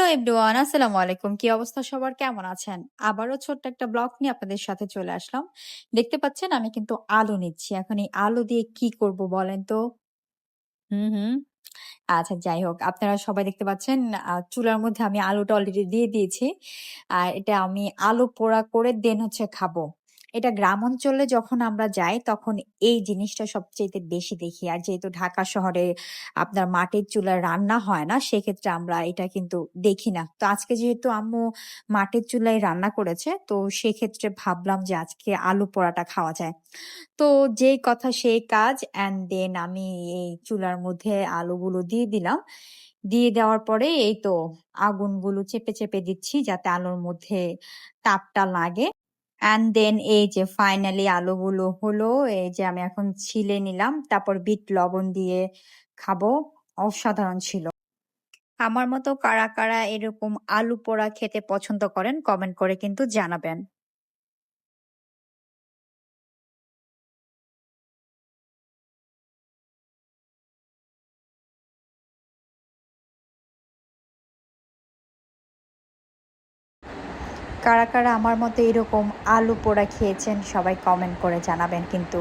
Hello everyone, আসসালামু আলাইকুম। কি অবস্থা সবার? কেমন আছেন? আবারও ছোট্ট একটা ব্লগ নিয়ে আপনাদের সাথে চলে আসলাম। দেখতে পাচ্ছেন আমি কিন্তু আলু নিচ্ছি। এখন এই আলু দিয়ে কি করব বলেন তো? হুম। আচ্ছা যাই হোক, আপনারা সবাই দেখতে পাচ্ছেন চুলার মধ্যে আমি আলুটা অলরেডি দিয়ে দিয়েছি। আর এটা আমি আলু পোড়া করে দেন হচ্ছে খাবো। এটা গ্রাম অঞ্চলে যখন আমরা যাই তখন এই জিনিসটা সবচাইতে বেশি দেখি। আর যেহেতু ঢাকা শহরে আপনার মাটির চুলায় রান্না হয় না, সেক্ষেত্রে আমরা এটা কিন্তু দেখি না। তো আজকে যেহেতু আম্মু মাটির চুলায় রান্না করেছে, তো সেক্ষেত্রে ভাবলাম যে আজকে আলু পোড়াটা খাওয়া যায়। তো যেই কথা সেই কাজ অ্যান্ড দেন আমি এই চুলার মধ্যে আলুগুলো দিয়ে দিলাম। দিয়ে দেওয়ার পরে এই তো আগুনগুলো চেপে দিচ্ছি যাতে আলুর মধ্যে তাপটা লাগে। অ্যান্ড দেন এই যে ফাইনালি আলুগুলো হলো, এই যে আমি এখন ছিলে নিলাম। তারপর বিট লবণ দিয়ে খাবো। অসাধারণ ছিল। আমার মতো কারা এরকম আলু পোড়া খেতে পছন্দ করেন কমেন্ট করে কিন্তু জানাবেন। কারা আমার মতো এরকম আলু পোড়া খেয়েছেন সবাই কমেন্ট করে জানাবেন কিন্তু।